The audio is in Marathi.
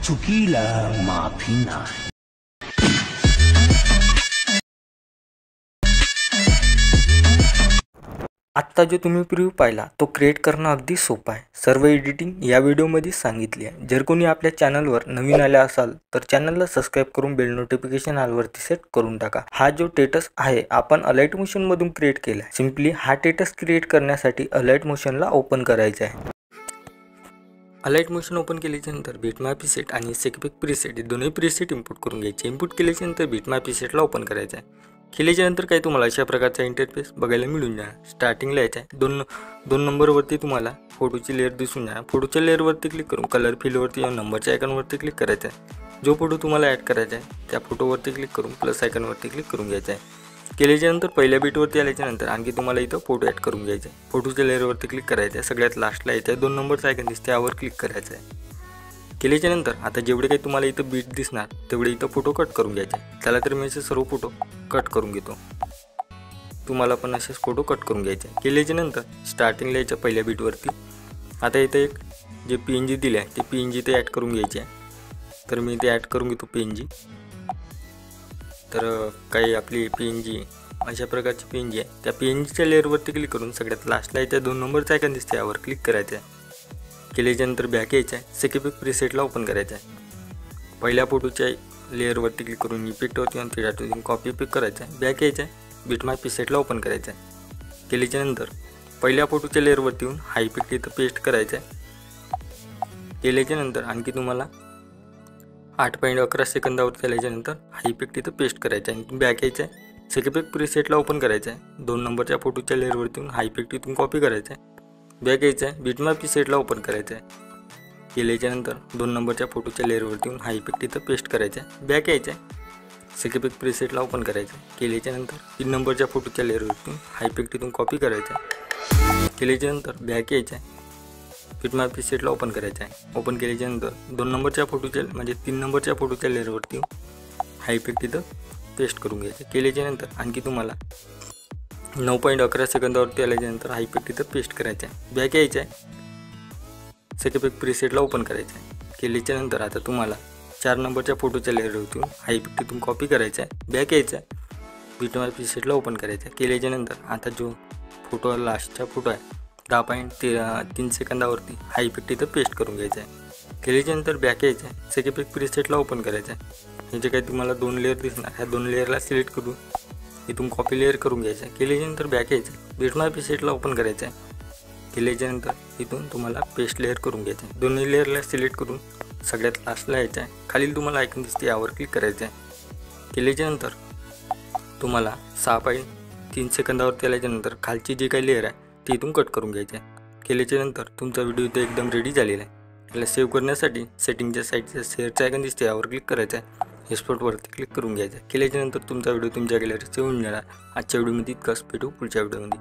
चुकीला माफी नाही। आत्ता जो तुम्ही प्रिव्ह्यू पाहिला तो क्रिएट करणं अगदी सोपं आहे। सर्व एडिटिंग या व्हिडिओमध्ये सांगितली आहे। जर कोणी आपल्या चॅनलवर नवीन आले असाल तर चॅनलला सबस्क्राइब करून बेल नोटिफिकेशन ऑलवरती सेट करून टाका। हा जो टेटस आहे आपण अलाइट मोशन मधून क्रिएट केला आहे। सिंपली हा टेटस क्रिएट करण्यासाठी अलाइट मोशनला ओपन करायचं आहे। अलाइट मोशन ओपन केल्यानंतर बिटमॅप प्रीसेट आणि सेकपिक प्रीसेट हे दोन्ही प्रीसेट इम्पोर्ट करून घ्यायचे। इम्पोर्ट केल्यानंतर बिटमॅप प्रीसेटला ओपन करायचं आहे। केल्यानंतर काही तुम्हाला अशा प्रकारचा इंटरफेस बघायला मिळून जाणार। स्टार्टिंगला यायचं आहे दोन नंबरवरती तुम्हाला फोटोची लेअर दिसून जाणार। फोटोच्या लेअरवरती क्लिक करून कलर फिलवरती या नंबरच्या आयकॉनवरती क्लिक करायचं आहे। जो फोटो तुम्हाला ॲड करायचा आहे त्या फोटोवरती क्लिक करून प्लस आयकॉनवरती क्लिक करून घ्यायचं आहे। केल्यानंतर पहिल्या बीटवरती आल्याच्यानंतर आणखी तुम्हाला इथं फोटो ॲड करून घ्यायचा आहे। फोटोच्या लेअरवरती क्लिक करायचं आहे। सगळ्यात लास्टला यायचं आहे 2 नंबरचं आयकॉन दिसते त्यावर क्लिक करायचं आहे। केल्यानंतर आता जेवढे काही तुम्हाला इथं बीट दिसणार तेवढे इथं फोटो कट करून घ्यायचे आहे। त्याला तर मी असे सर्व फोटो कट करून घेतो। तुम्हाला पण असेच फोटो कट करून घ्यायचे आहे। केल्यानंतर स्टार्टिंगला यायच्या पहिल्या बीटवरती आता इथं एक जे PNG दिले आहे ते PNG ते ॲड करून घ्यायचे आहे। तर मी ते ॲड करून घेतो PNG। तर काही आपली PNG अशा प्रकारची PNG आहे। त्या PNGच्या लेअरवरती क्लिक करून सगळ्यात लास्टला इथे 2 नंबरचं आयकॉन दिसते यावर क्लिक करायचं आहे। केल्यानंतर बॅक यायचं आहे। सेकपिक प्रीसेटला ओपन करायचं आहे। पहिल्या फोटोच्या लेअरवरती क्लिक करून इफेक्टवरती आणि थिएटरवरून कॉपी पिक करायचं आहे। बॅक यायचं आहे। बिटमॅप प्रीसेटला ओपन करायचं आहे। केल्यानंतर पहिल्या फोटोच्या लेअरवरती येऊन हा इफेक्ट इथं पेस्ट करायचा आहे। केल्यानंतर आणखी तुम्हाला 8.11 सेकंदावरती आल्यानंतर हा इफेक्ट इथं पेस्ट करायचा आहे। बॅक यायचं आहे। सेकपिक प्रीसेटला ओपन करायचं आहे। 2 नंबरच्या फोटोच्या लेअरवरती येऊन हा इफेक्ट इथून कॉपी करायचा आहे। बॅक यायचं आहे। बिटमॅप प्रीसेटला ओपन करायचं आहे। केल्यानंतर 2 नंबरच्या फोटोच्या लेअरवरती येऊन हा इफेक्ट इथं पेस्ट करायचा आहे। बॅक यायचं आहे। सेकपिक प्रीसेटला ओपन करायचं आहे। केल्यानंतर 3 नंबरच्या फोटोच्या लेअरवरती हा इफेक्ट इथून कॉपी करायचा आहे। केल्यानंतर बॅक यायचं आहे। बिटमॅप प्रीसेटला ओपन करायचं आहे। ओपन केल्यानंतर 2 नंबरच्या फोटोच्या म्हणजे 3 नंबरच्या फोटोच्या लेअरवरती हा इफेक्ट इथं पेस्ट करून घ्यायचं। केल्यानंतर आणखी तुम्हाला 9.11 सेकंदावरती आल्यानंतर हा इफेक्ट इथं पेस्ट करायचा आहे। बॅक यायचं आहे। सेकपिक प्रीसेटला ओपन करायचं आहे। केल्यानंतर आता तुम्हाला 4 नंबरच्या फोटोच्या लेअरवरती हा इफेक्ट इथून कॉपी करायचा आहे। बॅक यायचं आहे। बिटमॅप प्रीसेटला ओपन करायचं आहे। केल्यानंतर आता जो फोटो लास्टचा फोटो आहे 10.3 सेकंदावरती हा इफेक्ट इथं पेस्ट करून घ्यायचा आहे। केल्यानंतर बॅक यायचं आहे। सेकपिक प्रीसेटला ओपन करायचं आहे। हे जे काही तुम्हाला 2 लेअर दिसणार ह्या 2 लेअरला सिलेक्ट करून इथून कॉपी लेअर करून घ्यायचं आहे। केल्यानंतर बॅक यायचं आहे। बिटमॅप प्रीसेटला ओपन करायचं आहे। केल्यानंतर इथून तुम्हाला पेस्ट लेअर करून घ्यायचं आहे। दोन्ही लेअरला सिलेक्ट करून सगळ्यात लास्टला यायचं आहे। खालील तुम्हाला आयकॉन दिसते यावर क्लिक करायचं आहे। केल्यानंतर तुम्हाला 6.3 सेकंदावरती आल्यानंतर खालची जी काही लेअर आहे ती इथून कट करून घ्यायची आहे। केल्यानंतर तुमचा व्हिडिओ इथे एकदम रेडी झालेला आहे। याला सेव्ह करण्यासाठी सेटिंगच्या साईडच्या शेअरचं आयकॉन दिसते यावर क्लिक करायचं आहे। एक्सपोर्टवरती क्लिक करून घ्यायचं आहे। केल्यानंतर तुमचा व्हिडिओ तुमच्या गॅलरीत सेव्ह होऊन जाणार। आजच्या व्हिडिओमध्ये इतकंच, भेटू पुढच्या व्हिडिओमध्ये।